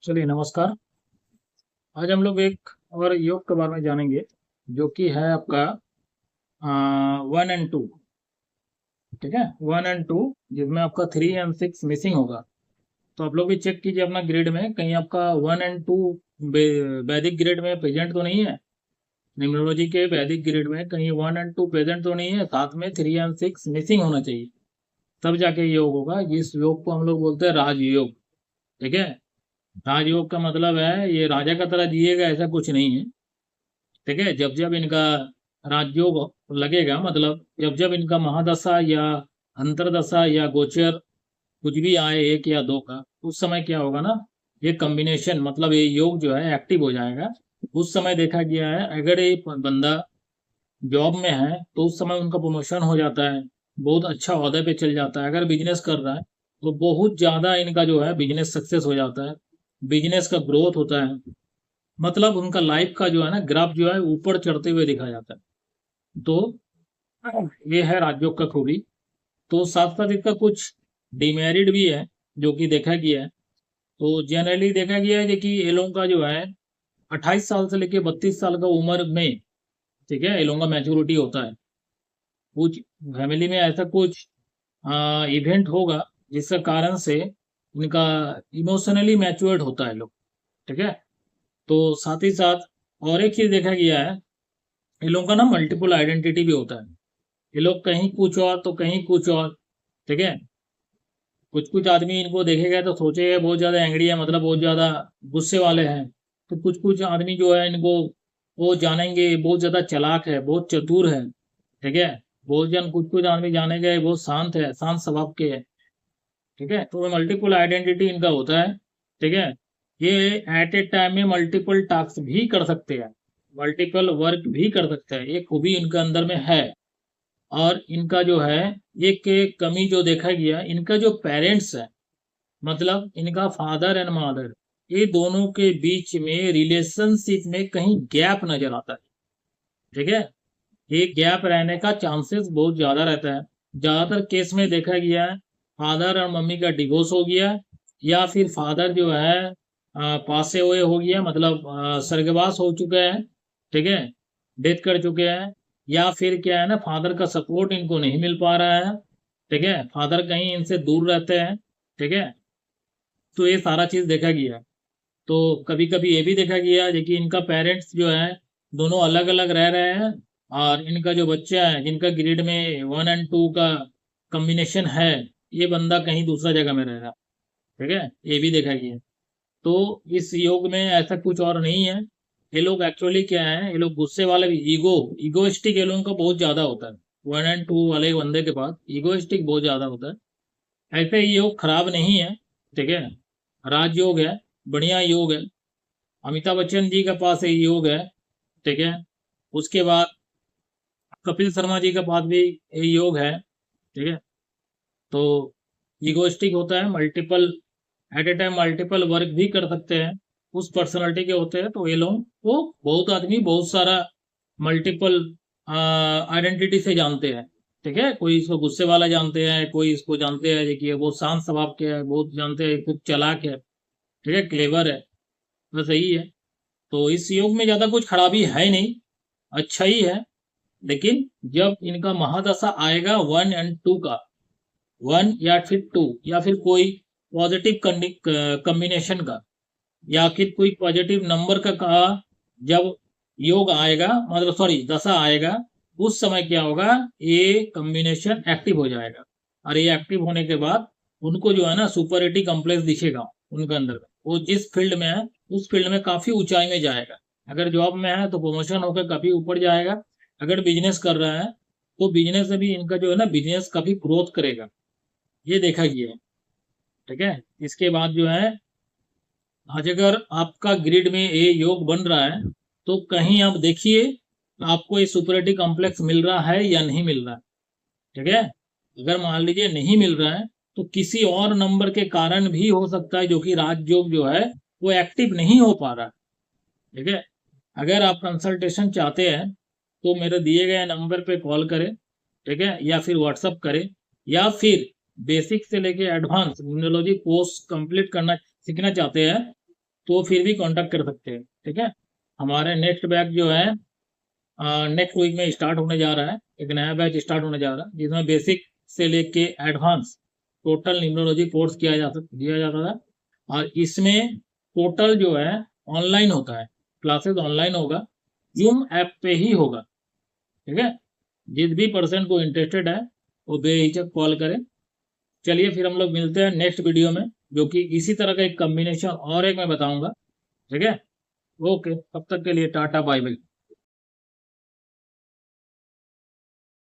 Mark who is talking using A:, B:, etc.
A: चलिए नमस्कार। आज हम लोग एक और योग के बारे में जानेंगे जो कि है आपका 1 और 2। ठीक है, 1 और 2 जिसमें आपका 3 और 6 मिसिंग होगा। तो आप लोग भी चेक कीजिए अपना ग्रेड में कहीं आपका 1 और 2 वैदिक ग्रेड में प्रेजेंट तो नहीं है। न्यूमरोलॉजी के वैदिक ग्रेड में कहीं 1 और 2 प्रेजेंट तो नहीं है, साथ में 3 और 6 मिसिंग होना चाहिए, तब जाके योग होगा। इस योग को हम लोग बोलते हैं राजयोग। ठीक है, राजयोग का मतलब है ये राजा का तरह जिएगा ऐसा कुछ नहीं है। ठीक है, जब जब इनका राजयोग लगेगा, मतलब जब जब इनका महादशा या अंतरदशा या गोचर कुछ भी आए, 1 या 2 का, उस समय क्या होगा ना, ये कॉम्बिनेशन मतलब ये योग जो है एक्टिव हो जाएगा। उस समय देखा गया है अगर ये बंदा जॉब में है तो उस समय उनका प्रमोशन हो जाता है, बहुत अच्छा ओहदे पे चल जाता है। अगर बिजनेस कर रहा है तो बहुत ज्यादा इनका जो है बिजनेस सक्सेस हो जाता है, बिजनेस का ग्रोथ होता है। मतलब उनका लाइफ का जो है ना ग्राफ जो है ऊपर चढ़ते हुए दिखा जाता है। तो ये है राजयोग का खूबी। तो साथ साथ इसका कुछ डिमेरिट भी है जो कि देखा गया है। तो जनरली देखा गया है कि ये लोगों का जो है 28 साल से लेके 32 साल का उम्र में, ठीक है, ये लोगों का मैच्योरिटी होता है। कुछ फैमिली में ऐसा कुछ इवेंट होगा जिसके कारण से इनका इमोशनली मैच्योर्ड होता है लोग। ठीक है, तो साथ ही साथ और एक चीज देखा गया है, ये लोगों का ना मल्टीपल आइडेंटिटी भी होता है। ये लोग कहीं कुछ और तो कहीं कुछ और। ठीक है, कुछ कुछ आदमी इनको देखेगा तो सोचेगा बहुत ज्यादा एंग्री है, मतलब बहुत ज्यादा गुस्से वाले हैं। तो कुछ कुछ आदमी जो है इनको वो जानेंगे बहुत ज्यादा चालाक है, बहुत चतुर है। ठीक है, बहुत जन कुछ कुछ आदमी जानेंगे बहुत शांत है, शांत स्वभाव के है। ठीक है, तो मल्टीपल आइडेंटिटी इनका होता है। ठीक है, ये एट ए टाइम में मल्टीपल टास्क भी कर सकते हैं, मल्टीपल वर्क भी कर सकते हैं, ये खूबी इनके अंदर में है। और इनका जो है एक कमी जो देखा गया, इनका जो पेरेंट्स है, मतलब इनका फादर एंड मदर, ये दोनों के बीच में रिलेशनशिप में कहीं गैप नजर आता है। ठीक है, ये गैप रहने का चांसेस बहुत ज्यादा रहता है। ज्यादातर केस में देखा गया है फादर और मम्मी का डिवोर्स हो गया, या फिर फादर जो है पासे हुए हो गया, मतलब स्वर्गवास हो चुके हैं। ठीक है, डेथ कर चुके हैं। या फिर क्या है ना, फादर का सपोर्ट इनको नहीं मिल पा रहा है। ठीक है, फादर कहीं इनसे दूर रहते हैं। ठीक है, तो ये सारा चीज देखा गया है। तो कभी कभी ये भी देखा गया है कि इनका पेरेंट्स जो है दोनों अलग अलग रह रहे हैं, और इनका जो बच्चा है जिनका ग्रेड में 1 और 2 का कॉम्बिनेशन है, ये बंदा कहीं दूसरा जगह में रह रहा है। ठीक है, ये भी देखा गया है। तो इस योग में ऐसा कुछ और नहीं है। ये लोग एक्चुअली क्या है, ये लोग गुस्से वाले भी, इगोइस्टिक ये लोगों का बहुत ज्यादा होता है। 1 और 2 वाले बंदे के पास इगोइस्टिक बहुत ज्यादा होता है। ऐसे ये योग खराब नहीं है। ठीक है, राजयोग है, बढ़िया योग है। अमिताभ बच्चन जी के पास ये योग है। ठीक है, उसके बाद कपिल शर्मा जी के पास भी ये योग है। ठीक है, तो इगोइस्टिक होता है, multiple at a time multiple work भी कर सकते हैं, उस पर्सनालिटी के होते हैं। तो ये लोग को बहुत आदमी बहुत सारा मल्टीपल आइडेंटिटी से जानते हैं। ठीक है, कोई इसको गुस्से वाला जानते हैं, कोई इसको जानते हैं कि ये बहुत शांत स्वभाव के है, बहुत जानते हैं खूब चालाक है। ठीक है, क्लेवर है। बस यही है। तो इस योग में ज्यादा कुछ खराबी है नहीं, अच्छा ही है। लेकिन जब इनका महादशा आएगा 1 और 2 का, 1 या फिर 2 या फिर कोई पॉजिटिव कॉम्बिनेशन का, या फिर कोई पॉजिटिव नंबर का जब योग आएगा, मतलब सॉरी दशा आएगा, उस समय क्या होगा, ये कॉम्बिनेशन एक्टिव हो जाएगा। और ये एक्टिव होने के बाद उनको जो है ना सुपरिटी कॉम्प्लेक्स दिखेगा उनके अंदर में। वो जिस फील्ड में है उस फील्ड में काफी ऊंचाई में जाएगा। अगर जॉब में है तो प्रमोशन होकर काफी ऊपर जाएगा। अगर बिजनेस कर रहा है तो बिजनेस में भी इनका जो है ना बिजनेस काफी ग्रोथ करेगा, ये देखा गया है। ठीक है, इसके बाद जो है आज अगर आपका ग्रिड में ये योग बन रहा है तो कहीं आप देखिए आपको ये सुपरिटी कॉम्प्लेक्स मिल रहा है या नहीं मिल रहा है। ठीक है, अगर मान लीजिए नहीं मिल रहा है तो किसी और नंबर के कारण भी हो सकता है, जो कि राजयोग जो है वो एक्टिव नहीं हो पा रहा है। ठीक है, अगर आप कंसल्टेशन चाहते हैं तो मेरे दिए गए नंबर पे कॉल करें। ठीक है, या फिर व्हाट्सअप करें, या फिर बेसिक से लेके एडवांस न्यूमरोलॉजी कोर्स कंप्लीट करना सीखना चाहते हैं तो फिर भी कांटेक्ट कर सकते हैं। ठीक है, हमारे नेक्स्ट बैच जो है नेक्स्ट वीक में स्टार्ट होने जा रहा है। एक नया बैच स्टार्ट होने जा रहा है जिसमें बेसिक से लेके एडवांस टोटल न्यूमरोलॉजी कोर्स दिया जाता था। और इसमें टोटल जो है ऑनलाइन होता है, क्लासेस ऑनलाइन होगा, जूम ऐप पे ही होगा। ठीक है, जिस भी पर्सन को इंटरेस्टेड है वो बेहिचक कॉल करें। चलिए फिर हम लोग मिलते हैं नेक्स्ट वीडियो में, जो कि इसी तरह का एक कॉम्बिनेशन और एक मैं बताऊंगा। ठीक है, ओके, तब तक के लिए टाटा बाय बाय।